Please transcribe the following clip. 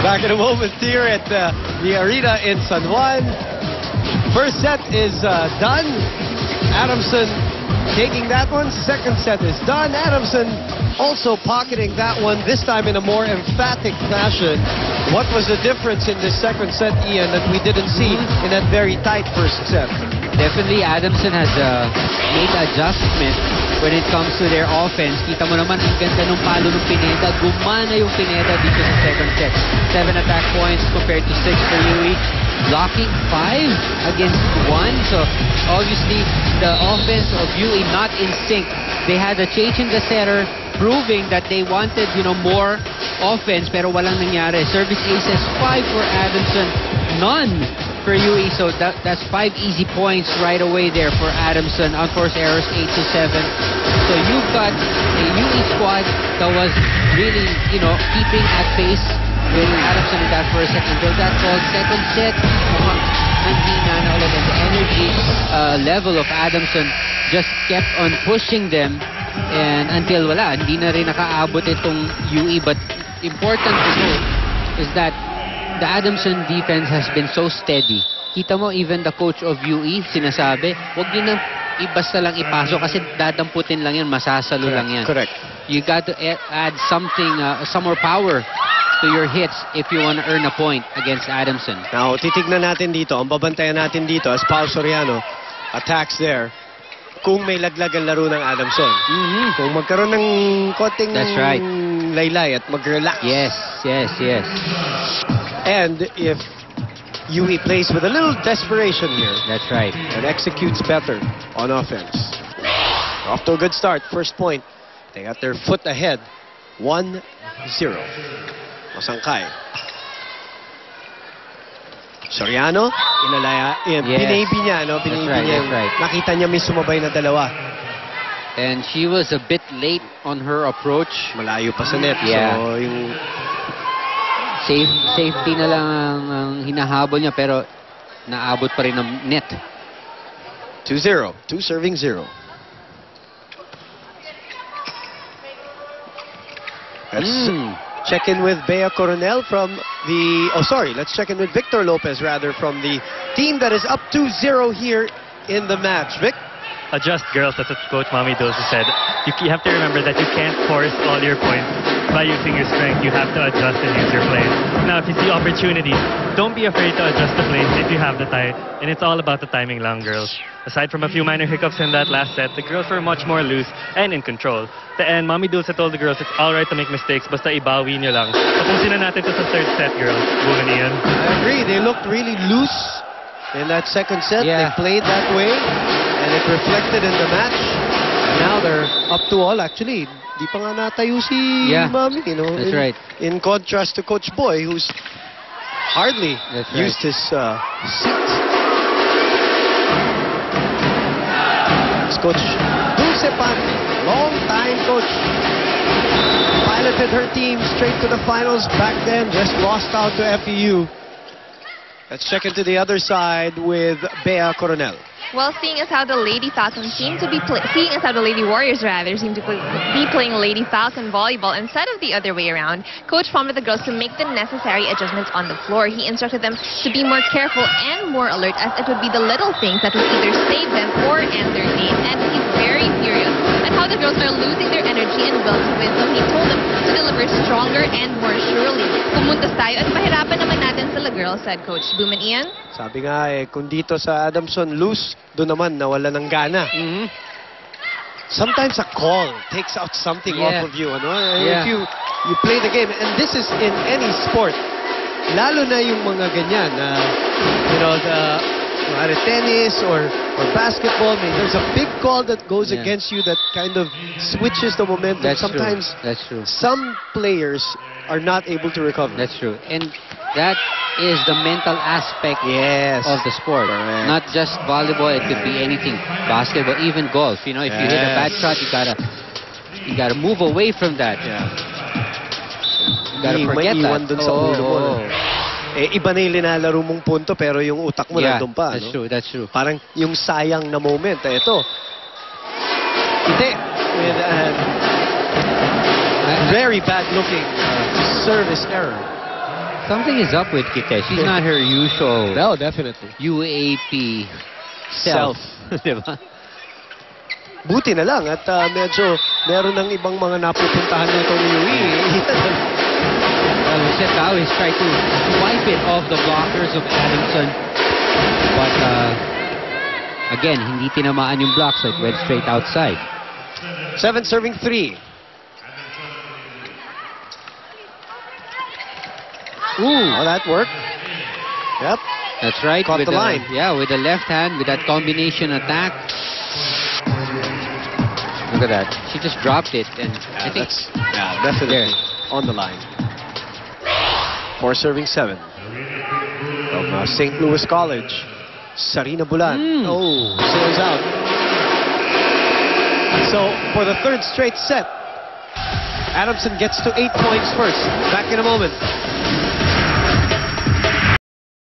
Back in a moment here at the arena in San Juan. First set is done. Adamson taking that one. Second set is done. Adamson also pocketing that one, this time in a more emphatic fashion. What was the difference in this second set, Ian, that we didn't see in that very tight first set? Definitely, Adamson has made adjustment when it comes to their offense. Kita mo naman, ang ganda ng palo ng Pineda. Gumana yung Pineda dito sa second set. 7 attack points compared to 6 for UE. Blocking 5 against 1. So, obviously, the offense of UE not in sync. They had a change in the setter, proving that they wanted, more offense, pero walang nangyari. Service aces, 5 for Adamson, none for UE. So that's 5 easy points right away there for Adamson. Unforced errors, 8-7. So you've got a UE squad that was really, keeping at pace with Adamson in that first set until that called second set. Nanghina na ulit, and the energy level of Adamson just kept on pushing them. And until wala, hindi na rin nakaabot itong UE. But important to note is that the Adamson defense has been so steady. Kita mo, even the coach of UE, sinasabi, huwag nyo nang basta lang ipasok kasi dadamputin lang yan, masasalo lang yan. Correct. You got to add something, some more power to your hits if you want to earn a point against Adamson. Now, titignan natin dito, ang babantayan natin dito as Pao Soriano attacks there. Kung may laglag ang laro ng Adamson. Kung magkaroon ng konting laylay at mag-relax. Yes. And if UE plays with a little desperation here. That's right. And executes better on offense. Off to a good start. First point. They got their foot ahead. 1-0. Masangkay. Soriano, pinabi niya, Right. Nakita niya may sumabay na dalawa. And she was a bit late on her approach. Malayo pa sa net. Yeah. So, yung safety na lang ang hinahabol niya, pero naabot pa rin ng net. 2-0. 2 serving 0. Let's check in with Bea Coronel from the... let's check in with Victor Lopez, rather, from the team that is up 2-0 here in the match. Vic? Adjust, girls. That's what Coach Mami Dosa said. You have to remember that you can't force all your points by using your strength. You have to adjust and use your plays. Now, if you see opportunities, don't be afraid to adjust the plays if you have the time. And it's all about the timing lang, girls. Aside from a few minor hiccups in that last set, the girls were much more loose and in control. And Mami Dulce told the girls it's alright to make mistakes, basta ibawi nyo lang. Tapusin na natin ito sa third set, girls. Boom and Ian. I agree. They looked really loose in that second set. Yeah. They played that way, and it reflected in the match. And now they're up to all. Actually, di pa nga natayo si Mami, That's right. In contrast to Coach Boy, who's hardly used his seat. Coach Dulce Pante, long-time coach. Piloted her team straight to the finals back then, just lost out to FEU. Let's check into the other side with Bea Coronel. Well, seeing as how the Lady Falcons seem to be seeing as how the Lady Warriors rather seem to be playing Lady Falcon volleyball instead of the other way around, Coach prompted the girls to make the necessary adjustments on the floor. He instructed them to be more careful and more alert, as it would be the little things that would either save them or end their game. And he's very furious at how the girls are losing their energy and will to win. So he told them to deliver stronger and more surely. Pumuntas tayo at mahirapan naman natin sila, girls, said Coach Boom and Ian. Sabi nga kung dito sa Adamson loose, doon naman nawala ng gana. Sometimes a call takes out something off of you. If you play the game, and this is in any sport, lalo na yung mga ganyan, the tennis or basketball, there's a big call that goes against you that kind of switches the momentum. That's Sometimes true. That's true. Some players are not able to recover. That's true. And that is the mental aspect of the sport. Correct. Not just volleyball, it could be anything. Basketball, even golf. If you hit a bad shot, you gotta move away from that. You gotta forget that. Dun sa ulo mo, iba na yung linalaro mong punto, pero yung utak mo nandun pa. That's true, that's true. Parang yung sayang na moment. Ito. Hindi. With very bad looking service error. Something is up with Kite. She's not her usual No, definitely. UAP self. Diba? Buti na lang at medyo meron ng ibang mga napupuntahan nitong UE. Well, Lucetao is trying to wipe it off the blockers of Adamson. But again, hindi tinamaan yung blocks, so it went straight outside. 7 serving 3. Ooh, Oh, that worked. Yep. that's right. Caught with the line. Yeah, with the left hand, with that combination attack. Look at that. She just dropped it, and I think Definitely There. on the line. 4 serving 7. From St. Louis College, Sarina Bulan. Oh, sails out. So, for the third straight set, Adamson gets to 8 points first. Back in a moment.